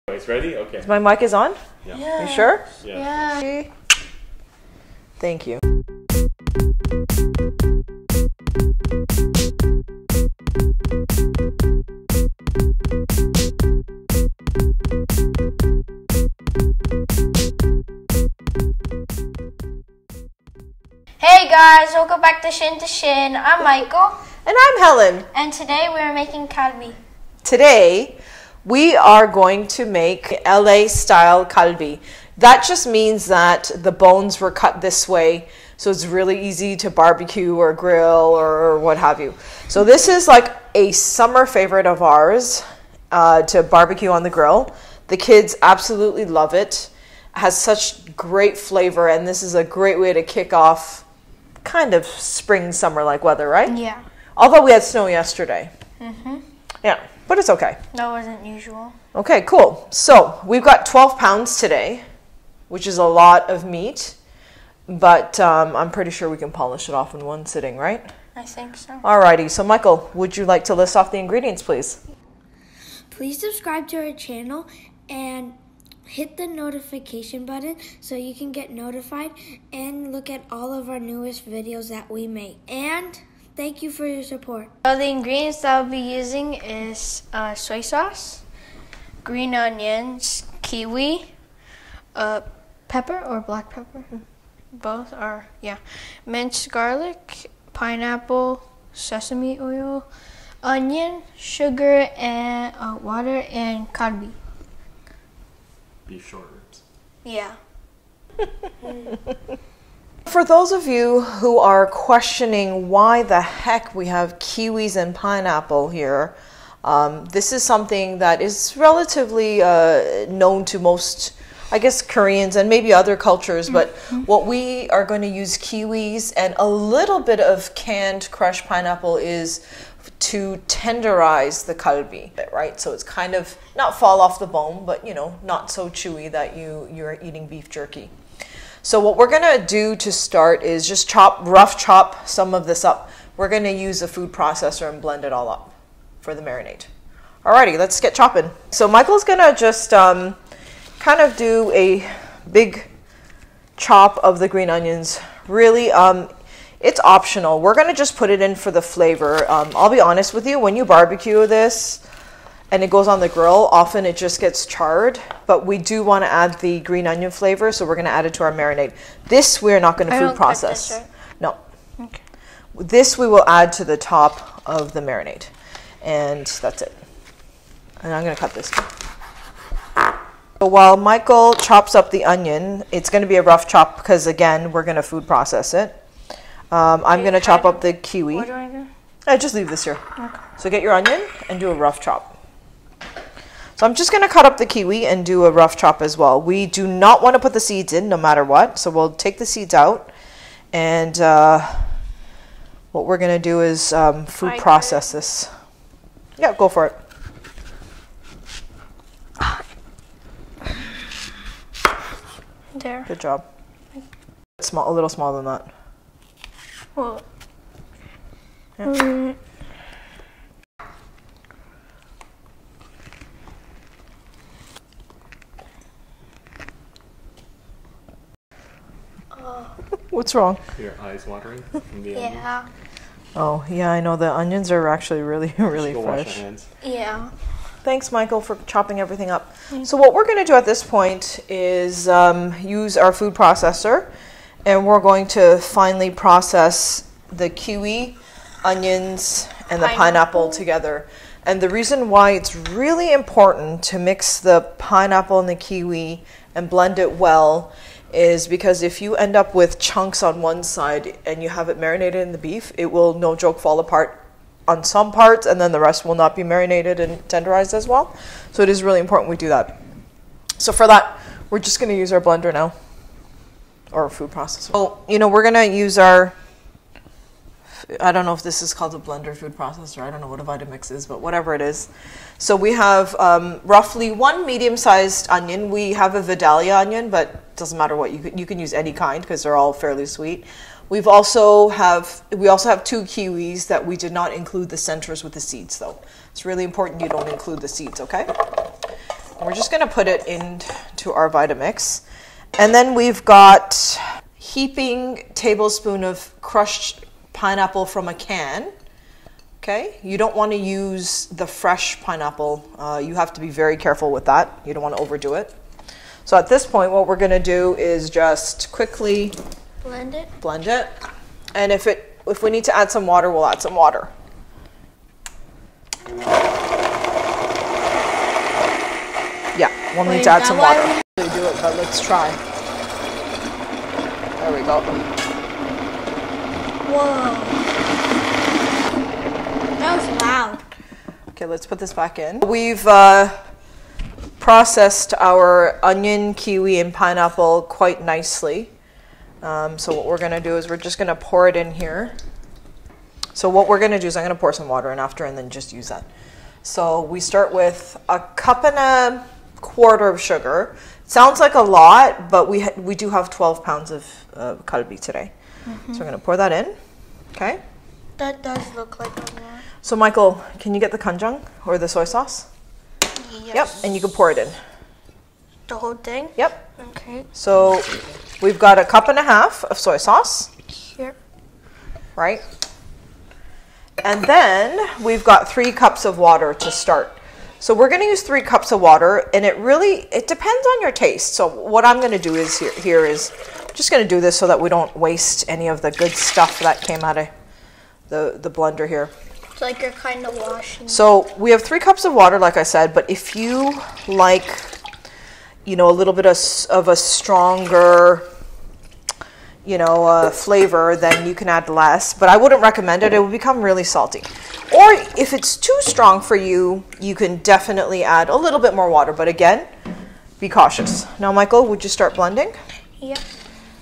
It's ready? Okay. My mic is on? Yeah. You sure? Yeah. Yeah. Thank you. Hey guys, welcome back to Shin. I'm Michael. And I'm Helen. And today we're making kalbi. Today, we are going to make LA style kalbi. That just means that the bones were cut this way, so it's really easy to barbecue or grill or what have you. So this is like a summer favorite of ours to barbecue on the grill. The kids absolutely love it. It has such great flavor, and this is a great way to kick off kind of spring, summer-like weather, right? Yeah. Although we had snow yesterday. Mm-hmm. Yeah, but it's okay. That wasn't usual. Okay, cool. So we've got 12 pounds today, which is a lot of meat, but I'm pretty sure we can polish it off in one sitting, right? I think so. Alrighty, so Michael, would you like to list off the ingredients, please? Please subscribe to our channel and hit the notification button so you can get notified and look at all of our newest videos that we make. And thank you for your support. So the ingredients that I'll be using is soy sauce, green onions, kiwi, pepper or black pepper. Both are, yeah. Minced garlic, pineapple, sesame oil, onion, sugar, and water, and kalbi. Beef short ribs. Yeah. For those of you who are questioning why the heck we have kiwis and pineapple here, this is something that is relatively known to most, I guess, Koreans and maybe other cultures, but what we are going to use kiwis and a little bit of canned crushed pineapple is to tenderize the kalbi, right? So it's kind of not fall off the bone, but you know, not so chewy that you're eating beef jerky. So what we're gonna do to start is just rough chop some of this up. We're gonna use a food processor and blend it all up for the marinade. Alrighty, let's get chopping. So Michael's gonna just kind of do a big chop of the green onions. Really, it's optional. We're going to just put it in for the flavor. I'll be honest with you, when you barbecue this and it goes on the grill, often it just gets charred, but we do want to add the green onion flavor, so we're going to add it to our marinade. This we're not going to food process. This, right? No. Okay. This we will add to the top of the marinade, and that's it. And I'm going to cut this. So while Michael chops up the onion, it's going to be a rough chop because, again, we're going to food process it. I'm going to chop up the kiwi. What do I do? Just leave this here. Okay. So get your onion and do a rough chop. So I'm just going to cut up the kiwi and do a rough chop as well. We do not want to put the seeds in no matter what. So we'll take the seeds out. And what we're going to do is food process this. Yeah, go for it. There. Good job. A little smaller than that. Well, yeah. What's wrong? Your eyes watering from the onion? yeah. Oh, yeah, I know. The onions are actually really, really Go wash your fresh. hands. Yeah. Thanks, Michael, for chopping everything up. So what we're going to do at this point is use our food processor, and we're going to finely process the kiwi, onions, and the pineapple together. And the reason why it's really important to mix the pineapple and the kiwi and blend it well is because if you end up with chunks on one side and you have it marinated in the beef, it will, no joke, fall apart on some parts, and then the rest will not be marinated and tenderized as well. So it is really important we do that. So for that, we're just going to use our blender now, or food processor. So, you know, we're going to use our, I don't know if this is called a blender food processor. I don't know what a Vitamix is, but whatever it is. So we have roughly one medium-sized onion. We have a Vidalia onion, but it doesn't matter what. You can use any kind because they're all fairly sweet. We also have 2 kiwis that we did not include the centers with the seeds, though. It's really important you don't include the seeds, okay? We're just going to put it into our Vitamix. And then we've got heaping tablespoon of crushed pineapple from a can. Okay, you don't want to use the fresh pineapple. You have to be very careful with that. You don't want to overdo it. So at this point, what we're going to do is just quickly blend it. And if we need to add some water, we'll add some water. Yeah, we'll need to add some water. We do it, but let's try. There we go. Whoa. That was loud. Okay, let's put this back in. We've processed our onion, kiwi, and pineapple quite nicely. So what we're going to do is we're just going to pour it in here. So what we're going to do is I'm going to pour some water in after and then just use that. So we start with 1.25 cups of sugar. Sounds like a lot, but we do have 12 pounds of kalbi today. Mm-hmm. So we're going to pour that in. Okay. That does look like a lot. So Michael, can you get the kanjang or the soy sauce? Yes. Yep, and you can pour it in. The whole thing? Yep. Okay. So we've got 1.5 cups of soy sauce. Here. Right? And then we've got 3 cups of water to start. So we're going to use 3 cups of water, and it depends on your taste. So what I'm going to do is here is just going to do this so that we don't waste any of the good stuff that came out of the blender here. It's like you're kind of washing. So we have 3 cups of water, like I said, but if you like, a little bit of a stronger, flavor, then you can add less. But I wouldn't recommend it. It would become really salty. Or if it's too strong for you, you can definitely add a little bit more water. But again, be cautious. Now, Michael, would you start blending? Yep.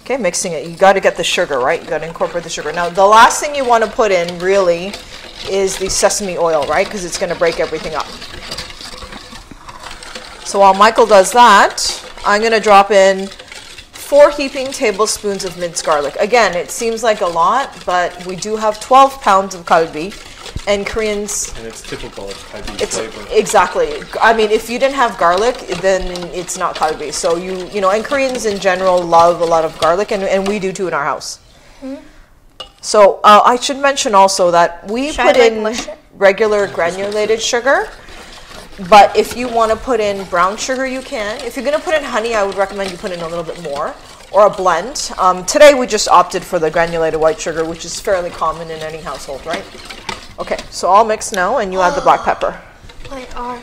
Okay, mixing it. You got to get the sugar, right? You got to incorporate the sugar. Now, the last thing you want to put in, really, is the sesame oil, right? Because it's going to break everything up. So while Michael does that, I'm going to drop in 4 heaping tablespoons of minced garlic. Again, it seems like a lot, but we do have 12 pounds of kalbi, and Koreans... And it's typical of kalbi flavor. Exactly. I mean, if you didn't have garlic, then it's not kalbi. So and Koreans in general love a lot of garlic, and we do too in our house. Mm-hmm. So I should mention also that we put in regular granulated sugar, but if you want to put in brown sugar, you can. If you're going to put in honey, I would recommend you put in a little bit more, or a blend. Today we just opted for the granulated white sugar, which is fairly common in any household, right? Okay, so all mixed now, and you add the black pepper. My arm.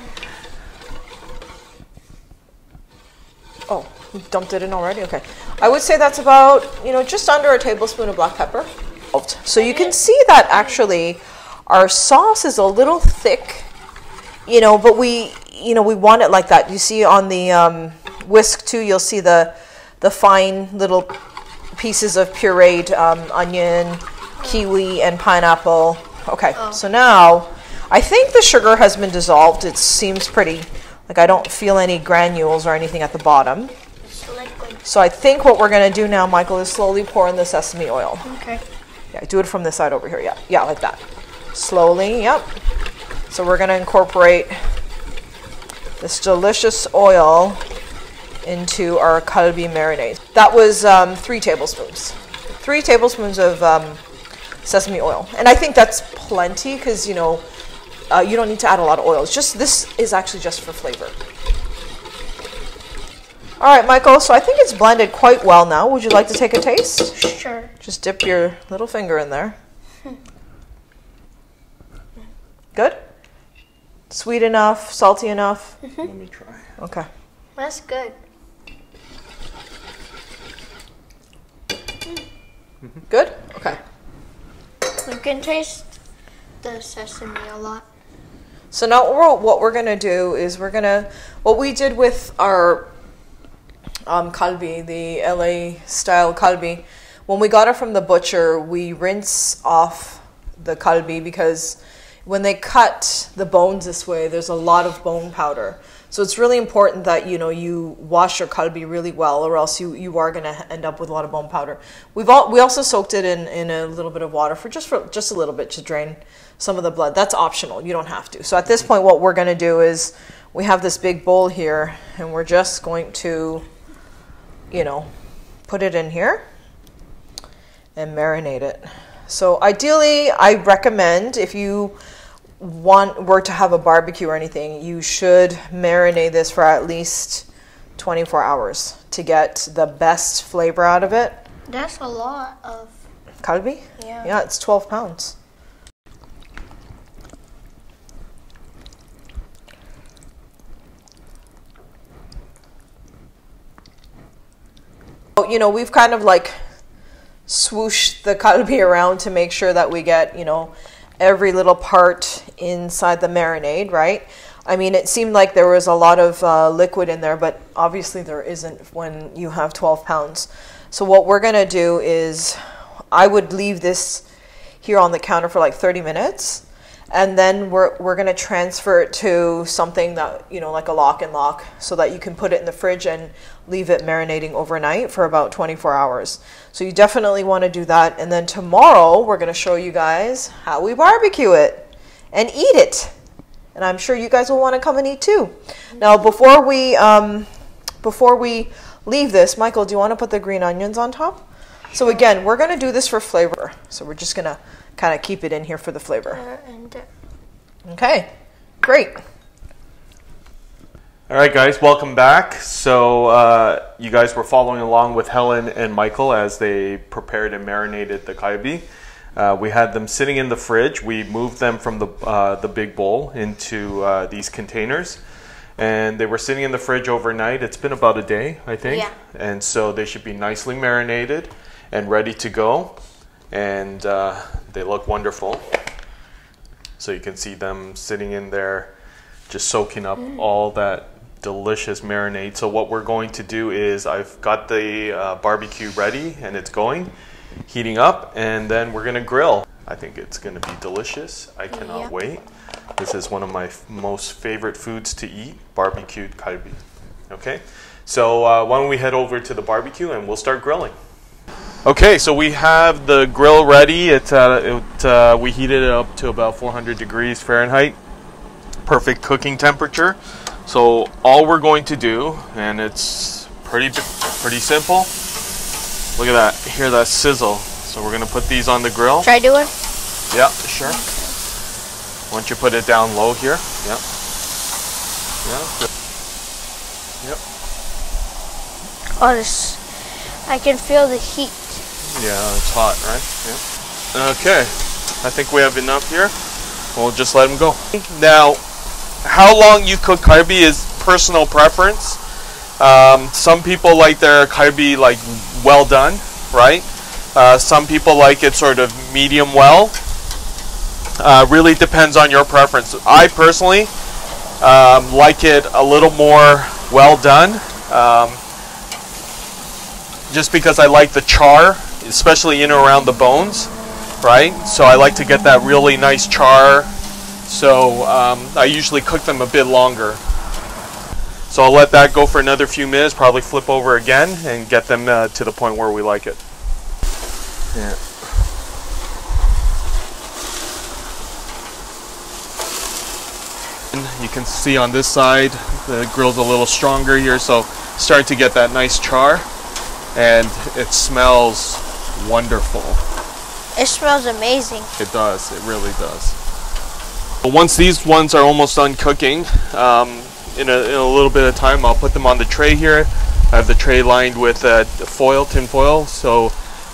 Oh, you dumped it in already? Okay. I would say that's about, just under a tablespoon of black pepper. So you can see that actually our sauce is a little thick, but we want it like that. You see on the whisk too, you'll see the fine little pieces of pureed onion, kiwi, and pineapple. Okay, so now I think the sugar has been dissolved. It seems pretty, I don't feel any granules or anything at the bottom. It's liquid. So I think what we're going to do now, Michael, is slowly pour in the sesame oil. Okay. Yeah, do it from this side over here. Yeah, like that. Slowly, yep. So we're going to incorporate this delicious oil into our kalbi marinade. That was 3 tablespoons. 3 tablespoons of sesame oil. And I think that's plenty because, you don't need to add a lot of oil. This is actually just for flavor. All right, Michael, so I think it's blended quite well now. Would you like to take a taste? Sure. Just dip your little finger in there. Good? Sweet enough? Salty enough? Let me try. Okay. That's good. Good? Okay. You can taste the sesame a lot. So now what we're going to do is what we did with our kalbi, the LA style kalbi, when we got it from the butcher, we rinse off the kalbi because when they cut the bones this way, there's a lot of bone powder. So it's really important that you wash your kalbi really well, or else you are going to end up with a lot of bone powder. We also soaked it in a little bit of water for just a little bit to drain some of the blood. That's optional. You don't have to. So at this point, what we're going to do is we have this big bowl here, and we're just going to, you know, put it in here and marinate it. So ideally, I recommend if you were to have a barbecue or anything, you should marinate this for at least 24 hours to get the best flavor out of it. That's a lot of Kalbi? Yeah. Yeah, it's 12 pounds. You know, we've kind of like swooshed the kalbi around to make sure that we get, you know, every little part inside the marinade, right? I mean, it seemed like there was a lot of liquid in there, but obviously there isn't when you have 12 pounds. So what we're going to do is I would leave this here on the counter for like 30 minutes. And then we're going to transfer it to something that, you know, like a lock and lock, so that you can put it in the fridge and leave it marinating overnight for about 24 hours. So you definitely want to do that. And then tomorrow we're going to show you guys how we barbecue it and eat it. And I'm sure you guys will want to come and eat too. Now, before we leave this, Michael, do you want to put the green onions on top? So again, we're going to do this for flavor. So we're just going to kind of keep it in here for the flavor. Okay, great. All right, guys, welcome back. So you guys were following along with Helen and Michael as they prepared and marinated the kalbi. We had them sitting in the fridge. We moved them from the big bowl into these containers. And they were sitting in the fridge overnight. It's been about a day, I think. Yeah. And so they should be nicely marinated and ready to go. And they look wonderful. So you can see them sitting in there just soaking up all that delicious marinade. So what we're going to do is I've got the barbecue ready and it's going, heating up, and then we're going to grill. I think it's going to be delicious. I cannot wait. This is one of my most favorite foods to eat, barbecued kalbi. Okay, so why don't we head over to the barbecue and we'll start grilling. Okay, so we have the grill ready. We heated it up to about 400 degrees Fahrenheit. Perfect cooking temperature. So all we're going to do, and it's pretty simple. Look at that, hear that sizzle. So we're gonna put these on the grill. Try doing? Yeah, sure. Once you put it down low here. Yeah. Yeah. Good. Yep. Oh, this, I can feel the heat. Yeah, it's hot, right? Yeah. Okay, I think we have enough here. We'll just let them go. Now, how long you cook kalbi is personal preference. Some people like their kalbi like well done, right? Some people like it sort of medium well. Really depends on your preference. I personally like it a little more well done, just because I like the char, especially in and around the bones, right? So I like to get that really nice char. So I usually cook them a bit longer. So I'll let that go for another few minutes, probably flip over again and get them to the point where we like it. Yeah. And you can see on this side, the grill's a little stronger here, so starting to get that nice char, and it smells wonderful. It smells amazing. It does, it really does. Once these ones are almost done cooking, in a little bit of time, I'll put them on the tray here. I have the tray lined with foil, tin foil, so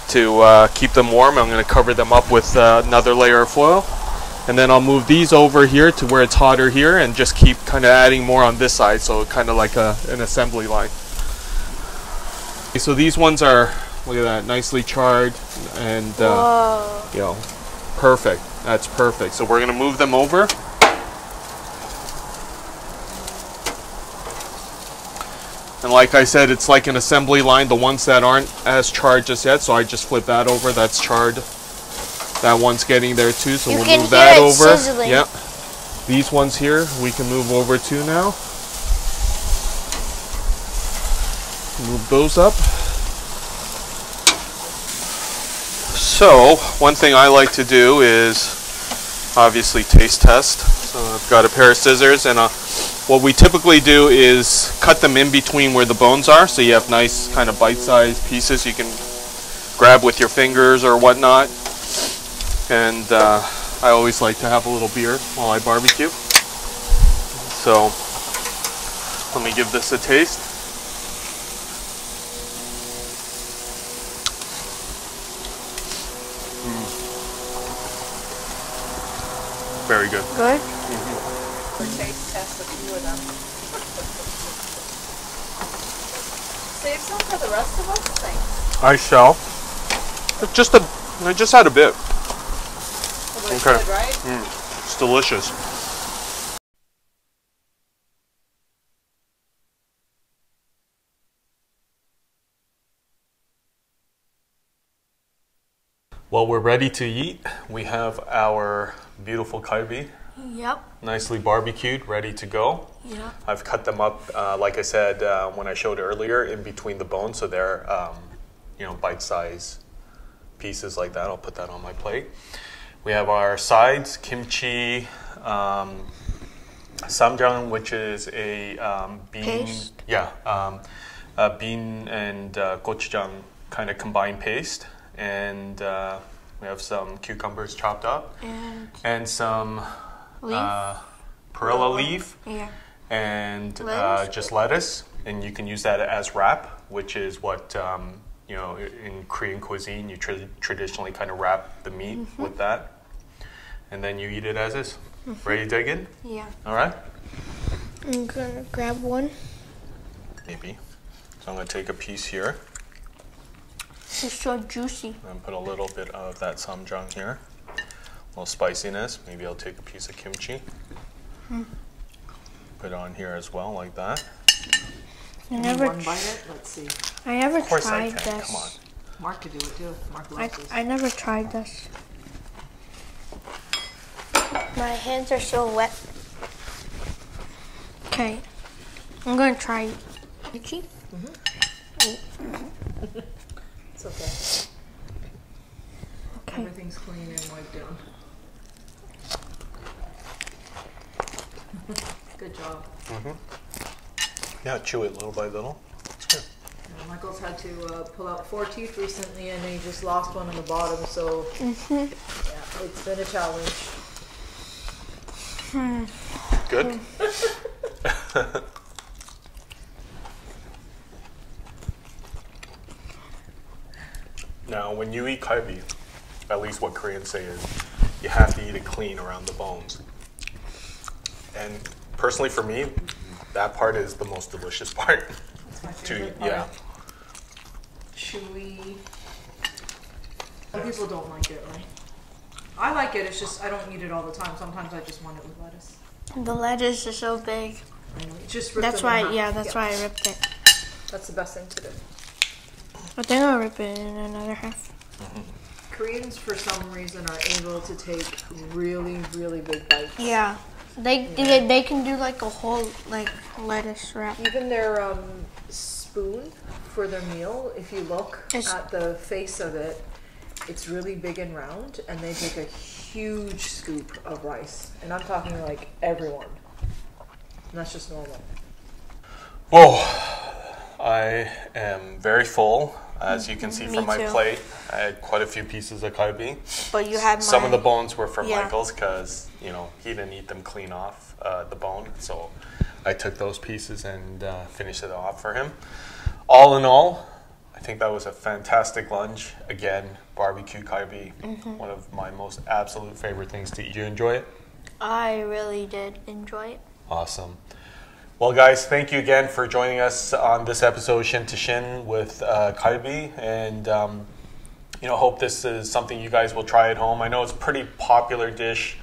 to keep them warm, I'm going to cover them up with another layer of foil. And then I'll move these over here to where it's hotter here and just keep kind of adding more on this side, so kind of like an assembly line. Okay, so these ones are, look at that, nicely charred and you know, perfect. That's perfect. So we're going to move them over. And like I said, it's like an assembly line. The ones that aren't as charred just yet, so I just flip that over. That's charred. That one's getting there too, so we'll move that over. Sizzling. Yep. These ones here, we can move over to now. Move those up. So, one thing I like to do is obviously taste test. So I've got a pair of scissors and what we typically do is cut them in between where the bones are, so you have nice kind of bite-sized pieces you can grab with your fingers or whatnot. And I always like to have a little beer while I barbecue. So let me give this a taste. Very good. Good? Taste test a few of them. Save some for the rest of us, thanks. I shall. I just had a bit. Well, it's Okay. good, right? It's delicious. Well, we're ready to eat. We have our beautiful kalbi, Yep. nicely barbecued, ready to go. Yeah. I've cut them up, like I said when I showed earlier, in between the bones, so they're bite-sized pieces like that. I'll put that on my plate. We have our sides: kimchi, samjang, which is a bean, Paste? a bean and gochujang kind of combined paste, and we have some cucumbers chopped up, and some Leaf? perilla leaf, Yeah. and Lettuce? just lettuce, and you can use that as wrap, which is what in Korean cuisine you traditionally kind of wrap the meat with that, and then you eat it as is. Ready to dig in? Yeah. All right. I'm gonna grab one. Maybe. So I'm going to take a piece here It's so juicy. and put a little bit of that samjang here. A little spiciness. Maybe I'll take a piece of kimchi. Put it on here as well, like that. I never, One bite it. Let's see. I never Of course I tried can. this. Come on. Mark could do it too. Mark loves this. I never tried this. My hands are so wet. Okay, I'm gonna try kimchi. It's okay. Okay. Everything's clean and wiped down. Good job. Yeah, chew it little by little. It's good. Michael's had to pull out 4 teeth recently, and he just lost one on the bottom. So yeah, it's been a challenge. Good? Now, when you eat kalbi, at least what Koreans say is, you have to eat it clean around the bones. And personally for me, that part is the most delicious part. That's my To favorite eat, part. yeah. Chewy. Some people don't like it, right? I like it. It's just I don't eat it all the time. Sometimes I just want it with lettuce. The lettuce is so big. I know. Just rip That's them in why, half. yeah, that's why I ripped it. That's the best thing to do. I think I'll rip it in another half. Koreans, for some reason, are able to take really, really big bites. Yeah, they can do like a whole like lettuce wrap. Even their spoon for their meal, if you look at the face of it, it's really big and round, and they take a huge scoop of rice. And I'm talking like everyone. And that's just normal. Whoa, I am very full. As you can see Me from my too. plate, I had quite a few pieces of kalbi. But you had Some of the mine. bones were from Yeah. Michael's because, he didn't eat them clean off the bone. So I took those pieces and finished it off for him. All in all, I think that was a fantastic lunch. Again, barbecue kalbi, one of my most absolute favorite things to eat. Did you enjoy it? I really did enjoy it. Awesome. Well, guys, thank you again for joining us on this episode of Shin to Shin with kalbi, and hope this is something you guys will try at home. I know it's a pretty popular dish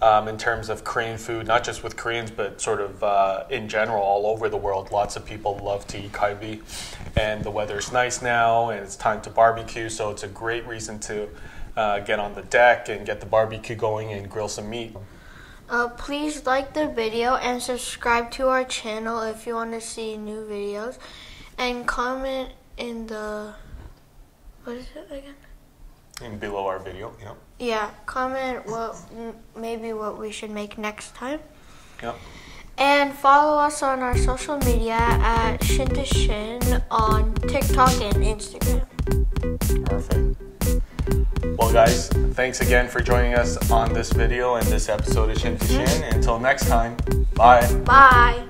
in terms of Korean food, not just with Koreans, but sort of in general all over the world. Lots of people love to eat kalbi, and the weather's nice now, and it's time to barbecue, so it's a great reason to get on the deck and get the barbecue going and grill some meat. Please like the video and subscribe to our channel if you want to see new videos, and comment in the, what is it again? And below our video, Yeah, comment maybe what we should make next time. Yep. And follow us on our social media at Shin to Shin on TikTok and Instagram. Perfect. Well, guys, thanks again for joining us on this video and this episode of Shin to Shin. Until next time, bye. Bye.